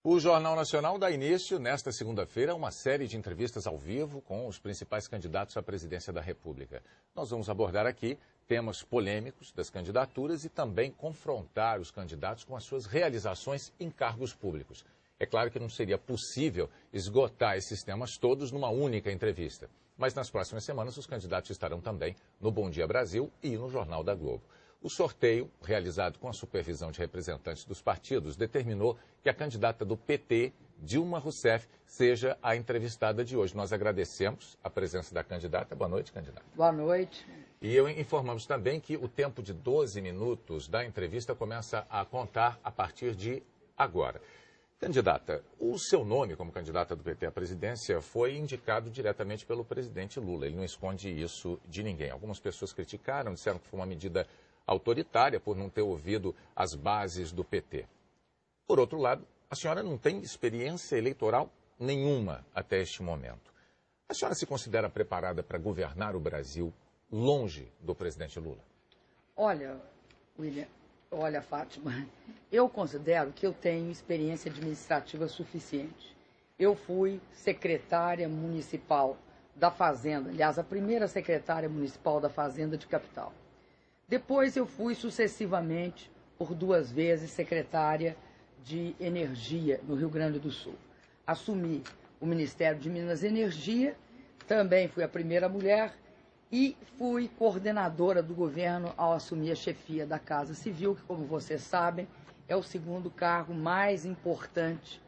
O Jornal Nacional dá início, nesta segunda-feira, a uma série de entrevistas ao vivo com os principais candidatos à presidência da República. Nós vamos abordar aqui temas polêmicos das candidaturas e também confrontar os candidatos com as suas realizações em cargos públicos. É claro que não seria possível esgotar esses temas todos numa única entrevista. Mas nas próximas semanas os candidatos estarão também no Bom Dia Brasil e no Jornal da Globo. O sorteio, realizado com a supervisão de representantes dos partidos, determinou que a candidata do PT, Dilma Rousseff, seja a entrevistada de hoje. Nós agradecemos a presença da candidata. Boa noite, candidata. Boa noite. E informamos também que o tempo de 12 minutos da entrevista começa a contar a partir de agora. Candidata, o seu nome como candidata do PT à presidência foi indicado diretamente pelo presidente Lula. Ele não esconde isso de ninguém. Algumas pessoas criticaram, disseram que foi uma medida autoritária por não ter ouvido as bases do PT. Por outro lado, a senhora não tem experiência eleitoral nenhuma até este momento. A senhora se considera preparada para governar o Brasil longe do presidente Lula? Olha, William, Fátima, eu considero que eu tenho experiência administrativa suficiente. Eu fui secretária municipal da Fazenda, aliás, a primeira secretária municipal da Fazenda de Capital. Depois eu fui sucessivamente, por 2 vezes, secretária de Energia no Rio Grande do Sul. Assumi o Ministério de Minas e Energia, também fui a primeira mulher e fui coordenadora do governo ao assumir a chefia da Casa Civil, que, como vocês sabem, é o segundo cargo mais importante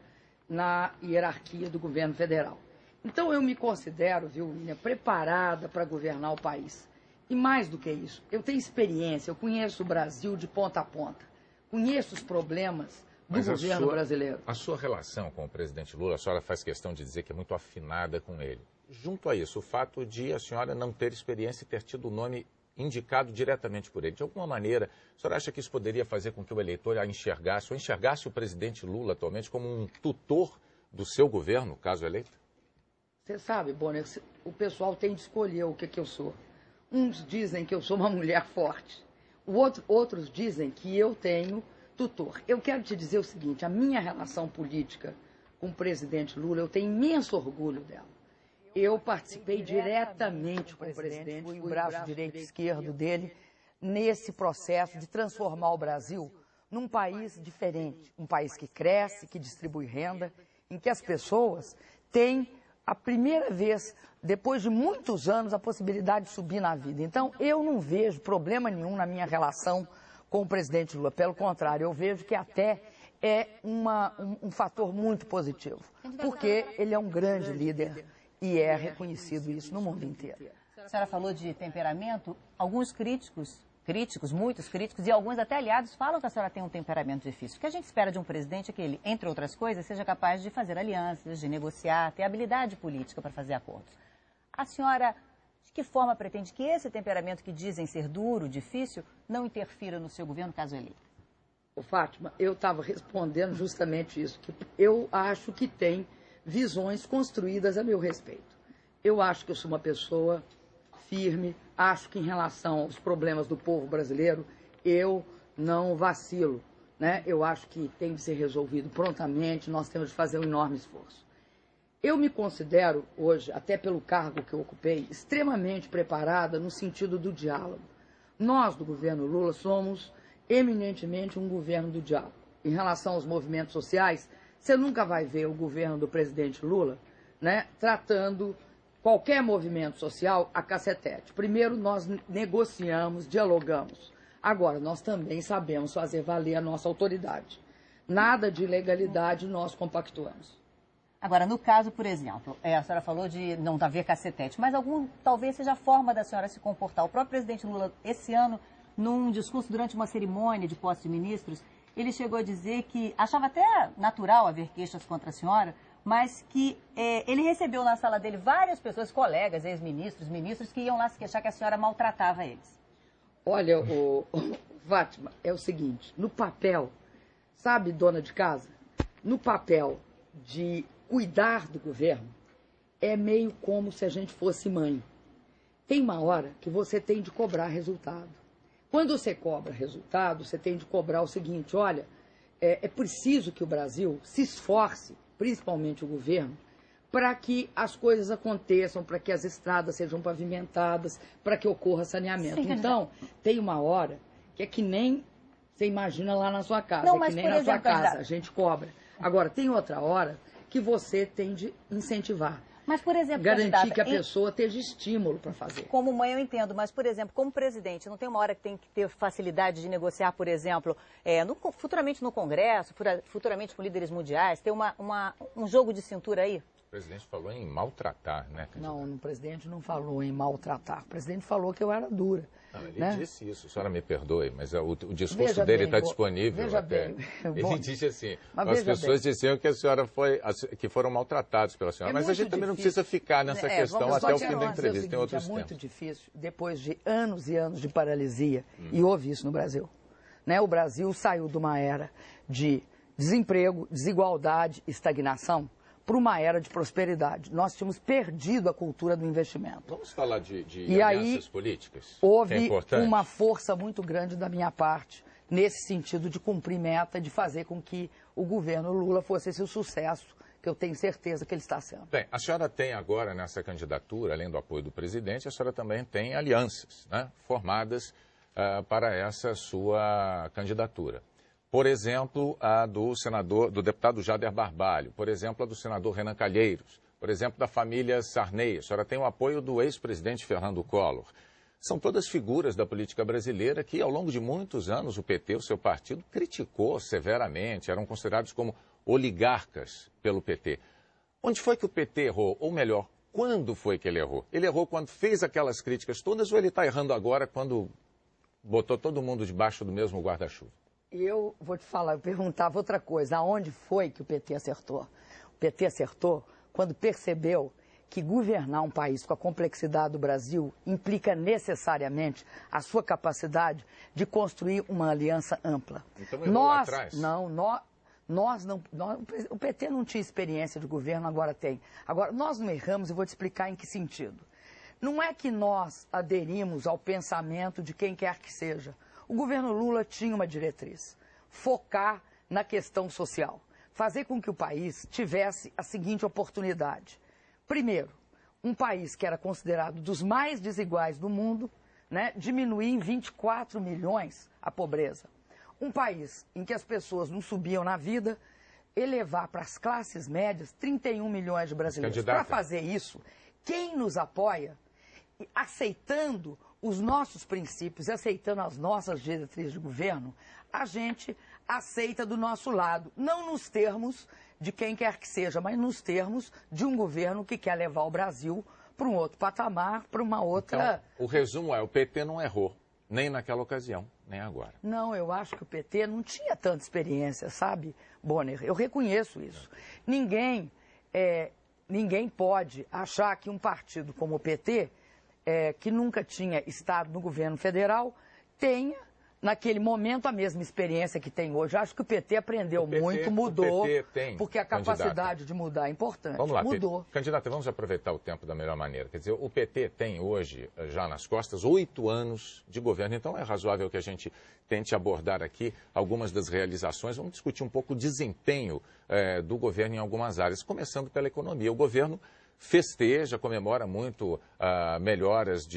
na hierarquia do governo federal. Então eu me considero, viu, William, preparada para governar o país. E mais do que isso, eu tenho experiência, eu conheço o Brasil de ponta a ponta, conheço os problemas do governo brasileiro. A sua relação com o presidente Lula, a senhora faz questão de dizer que é muito afinada com ele. Junto a isso, o fato de a senhora não ter experiência e ter tido o nome indicado diretamente por ele, de alguma maneira, a senhora acha que isso poderia fazer com que o eleitor a enxergasse, ou enxergasse o presidente Lula atualmente como um tutor do seu governo, caso eleito? Você sabe, Bonner, o pessoal tem de escolher o que eu sou. Uns dizem que eu sou uma mulher forte, outros dizem que eu tenho tutor. Eu quero te dizer o seguinte, a minha relação política com o presidente Lula, eu tenho imenso orgulho dela. Eu participei diretamente com o presidente, fui o braço direito e esquerdo dele, nesse processo de transformar o Brasil num país diferente, um país que cresce, que distribui renda, em que as pessoas têm a primeira vez, depois de muitos anos, a possibilidade de subir na vida. Então, eu não vejo problema nenhum na minha relação com o presidente Lula. Pelo contrário, eu vejo que até é um fator muito positivo, porque ele é um grande líder e é reconhecido isso no mundo inteiro. A senhora falou de temperamento. Alguns críticos, muitos críticos e alguns até aliados falam que a senhora tem um temperamento difícil. O que a gente espera de um presidente é que ele, entre outras coisas, seja capaz de fazer alianças, de negociar, ter habilidade política para fazer acordos. A senhora, de que forma pretende que esse temperamento que dizem ser duro, difícil, não interfira no seu governo, caso eleito? Fátima, eu estava respondendo justamente isso, que eu acho que tem visões construídas a meu respeito. Eu acho que eu sou uma pessoa firme, acho que em relação aos problemas do povo brasileiro, eu não vacilo, né? Eu acho que tem de ser resolvido prontamente, nós temos de fazer um enorme esforço. Eu me considero hoje, até pelo cargo que eu ocupei, extremamente preparada no sentido do diálogo. Nós, do governo Lula, somos eminentemente um governo do diálogo. Em relação aos movimentos sociais, você nunca vai ver o governo do presidente Lula, né, tratando qualquer movimento social a cacetete. Primeiro, nós negociamos, dialogamos. Agora, nós também sabemos fazer valer a nossa autoridade. Nada de ilegalidade nós compactuamos. Agora, no caso, por exemplo, a senhora falou de não haver cacetete, mas talvez seja a forma da senhora se comportar. O próprio presidente Lula, esse ano, num discurso durante uma cerimônia de posse de ministros, ele chegou a dizer que achava até natural haver queixas contra a senhora, mas que ele recebeu na sala dele várias pessoas, colegas, ex-ministros, ministros, que iam lá se queixar que a senhora maltratava eles. Olha, Fátima, é o seguinte, no papel, sabe, dona de casa, no papel de cuidar do governo, é meio como se a gente fosse mãe. Tem uma hora que você tem de cobrar resultado. Quando você cobra resultado, você tem de cobrar o seguinte, olha, é preciso que o Brasil se esforce, principalmente o governo, para que as coisas aconteçam, para que as estradas sejam pavimentadas, para que ocorra saneamento. Sim, então, tem uma hora que é que nem você imagina lá na sua casa, não, é que nem na sua casa, a gente cobra. Agora, tem outra hora que você tem de incentivar. Mas, por exemplo, garantir que a pessoa esteja estímulo para fazer. Como mãe eu entendo, mas, por exemplo, como presidente, não tem uma hora que tem que ter facilidade de negociar, por exemplo, futuramente no Congresso, futuramente com líderes mundiais, ter um jogo de cintura aí? O presidente falou em maltratar, né, candidato? Não, o presidente não falou em maltratar. O presidente falou que eu era dura. Não, ele disse isso, a senhora me perdoe, mas o discurso dele está disponível. Veja até. Bem. Ele disse assim, as pessoas diziam que a senhora que foram maltratados pela senhora, mas a gente também não precisa ficar nessa questão até o fim da entrevista, tem outros temas. É muito difícil, depois de anos e anos de paralisia, e houve isso no Brasil. Né? O Brasil saiu de uma era de desemprego, desigualdade, estagnação, para uma era de prosperidade. Nós tínhamos perdido a cultura do investimento. Vamos falar de alianças políticas? Houve uma força muito grande da minha parte, nesse sentido de cumprir meta, de fazer com que o governo Lula fosse esse o sucesso que eu tenho certeza que ele está sendo. Bem, a senhora tem agora nessa candidatura, além do apoio do presidente, a senhora também tem alianças, né, formadas para essa sua candidatura. Por exemplo, a do deputado Jader Barbalho, por exemplo, a do senador Renan Calheiros, por exemplo, da família Sarney. A senhora tem o apoio do ex-presidente Fernando Collor. São todas figuras da política brasileira que, ao longo de muitos anos, o PT, o seu partido, criticou severamente, eram considerados como oligarcas pelo PT. Onde foi que o PT errou? Ou melhor, quando foi que ele errou? Ele errou quando fez aquelas críticas todas ou ele está errando agora quando botou todo mundo debaixo do mesmo guarda-chuva? Eu vou te falar, eu perguntava outra coisa. Aonde foi que o PT acertou? O PT acertou quando percebeu que governar um país com a complexidade do Brasil implica necessariamente a sua capacidade de construir uma aliança ampla. Então errou lá atrás? O PT não tinha experiência de governo, agora tem. Agora, nós não erramos e vou te explicar em que sentido. Não é que nós aderimos ao pensamento de quem quer que seja. O governo Lula tinha uma diretriz: focar na questão social, fazer com que o país tivesse a seguinte oportunidade. Primeiro, um país que era considerado dos mais desiguais do mundo, né, diminuir em 24 milhões a pobreza. Um país em que as pessoas não subiam na vida, elevar para as classes médias 31 milhões de brasileiros. Para fazer isso, quem nos apoia, aceitando os nossos princípios, aceitando as nossas diretrizes de governo, a gente aceita do nosso lado, não nos termos de quem quer que seja, mas nos termos de um governo que quer levar o Brasil para um outro patamar, para uma outra... Então, o resumo é, o PT não errou, nem naquela ocasião, nem agora. Não, eu acho que o PT não tinha tanta experiência, sabe, Bonner? Eu reconheço isso. Ninguém pode achar que um partido como o PT... que nunca tinha estado no governo federal, tenha, naquele momento, a mesma experiência que tem hoje. Acho que o PT aprendeu muito, mudou, porque a capacidade de mudar é importante. Vamos lá, mudou. Candidata, vamos aproveitar o tempo da melhor maneira. Quer dizer, o PT tem hoje, já nas costas, 8 anos de governo, então é razoável que a gente tente abordar aqui algumas das realizações. Vamos discutir um pouco o desempenho do governo em algumas áreas, começando pela economia. O governo festeja, comemora muito melhoras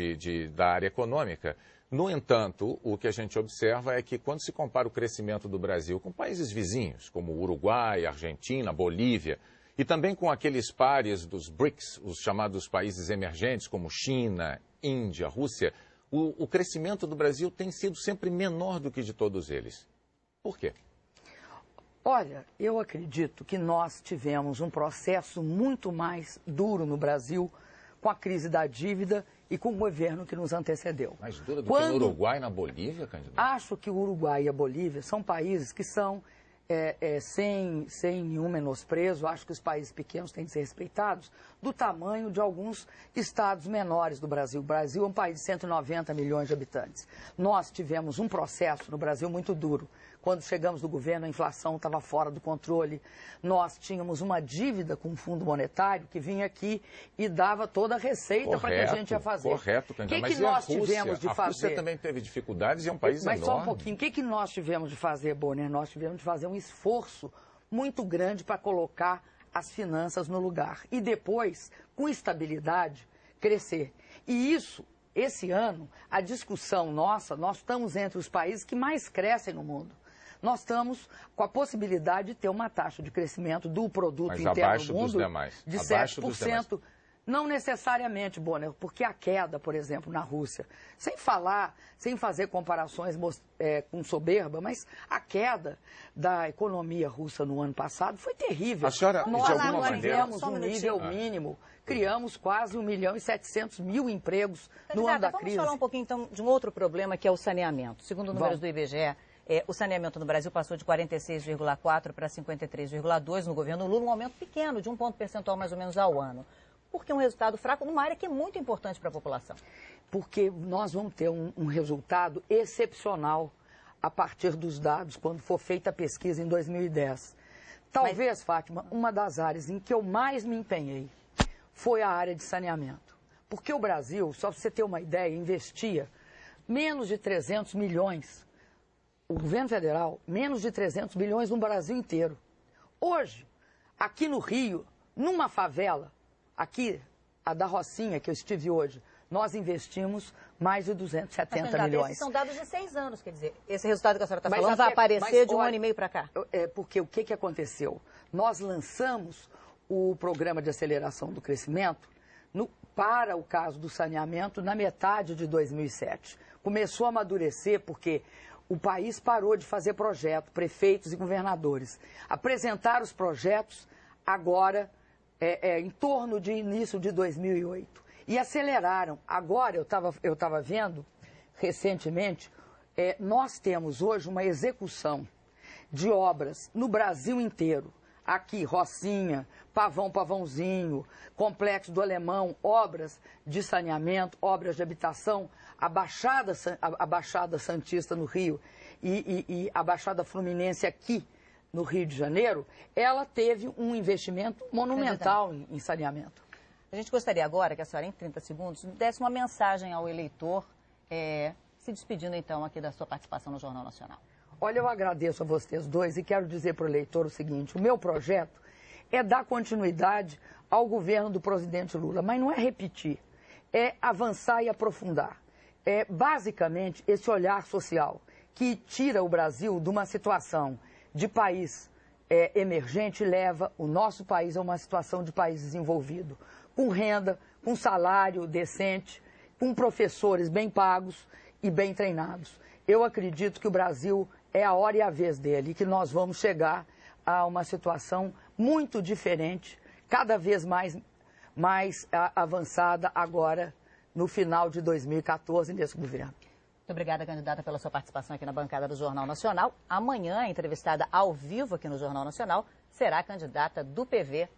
da área econômica. No entanto, o que a gente observa é que quando se compara o crescimento do Brasil com países vizinhos, como Uruguai, Argentina, Bolívia, e também com aqueles pares dos BRICS, os chamados países emergentes, como China, Índia, Rússia, o crescimento do Brasil tem sido sempre menor do que de todos eles. Por quê? Olha, eu acredito que nós tivemos um processo muito mais duro no Brasil com a crise da dívida e com o governo que nos antecedeu. Mais dura do que no Uruguai e na Bolívia, candidato? Acho que o Uruguai e a Bolívia são países que são, sem nenhum menosprezo, acho que os países pequenos têm de ser respeitados, do tamanho de alguns estados menores do Brasil. O Brasil é um país de 190 milhões de habitantes. Nós tivemos um processo no Brasil muito duro, Quando chegamos no governo, a inflação estava fora do controle. Nós tínhamos uma dívida com o Fundo Monetário que vinha aqui e dava toda a receita para que a gente ia fazer. Correto, Candidata. O que nós tivemos de fazer? A Rússia também teve dificuldades e é um país enorme. Mas só um pouquinho. O que nós tivemos de fazer, Bonner? Nós tivemos de fazer um esforço muito grande para colocar as finanças no lugar. E depois, com estabilidade, crescer. E isso, esse ano, a discussão nossa, nós estamos entre os países que mais crescem no mundo. Nós estamos com a possibilidade de ter uma taxa de crescimento do produto interno do mundo de 7%. Não necessariamente, Bonner, porque a queda, por exemplo, na Rússia, sem fazer comparações com soberba, mas a queda da economia russa no ano passado foi terrível. A senhora, nós de alguma maneira, tivemos um nível mínimo, criamos quase 1.700.000 empregos no ano da crise. Vamos falar um pouquinho, então, de um outro problema, que é o saneamento. Segundo números do IBGE, o saneamento no Brasil passou de 46,4% para 53,2% no governo Lula, um aumento pequeno, de 1 ponto percentual mais ou menos ao ano. Por que um resultado fraco numa área que é muito importante para a população? Porque nós vamos ter um resultado excepcional a partir dos dados, quando for feita a pesquisa em 2010. Talvez, Fátima, uma das áreas em que eu mais me empenhei foi a área de saneamento. Porque o Brasil, só para você ter uma ideia, investia menos de 300 milhões, o governo federal, menos de 300 milhões no Brasil inteiro. Hoje, aqui no Rio, numa favela, aqui, a da Rocinha, que eu estive hoje, nós investimos mais de 270 milhões. Esses são dados de 6 anos, quer dizer, esse resultado que a senhora está falando vai aparecer de um ano e meio para cá. Porque o que aconteceu? Nós lançamos o programa de aceleração do crescimento para o caso do saneamento na metade de 2007. Começou a amadurecer porque o país parou de fazer projeto, prefeitos e governadores. Apresentaram os projetos agora, em torno de início de 2008. E aceleraram. Agora, eu estava vendo, recentemente, nós temos hoje uma execução de obras no Brasil inteiro. Aqui, Rocinha, Pavãozinho, Complexo do Alemão, obras de saneamento, obras de habitação, a Baixada Santista no Rio e a Baixada Fluminense aqui no Rio de Janeiro, ela teve um investimento monumental em saneamento. A gente gostaria agora que a senhora, em 30 segundos, desse uma mensagem ao eleitor, se despedindo, então, aqui da sua participação no Jornal Nacional. Olha, eu agradeço a vocês dois e quero dizer para o eleitor o seguinte: o meu projeto é dar continuidade ao governo do presidente Lula, mas não é repetir, é avançar e aprofundar. É, basicamente, esse olhar social que tira o Brasil de uma situação de país emergente e leva o nosso país a uma situação de país desenvolvido, com renda, com salário decente, com professores bem pagos e bem treinados. Eu acredito que o Brasil é a hora e a vez dele, que nós vamos chegar a uma situação muito diferente, cada vez mais avançada agora, no final de 2014, nesse governo. Muito obrigada, candidata, pela sua participação aqui na bancada do Jornal Nacional. Amanhã, entrevistada ao vivo aqui no Jornal Nacional, será a candidata do PV,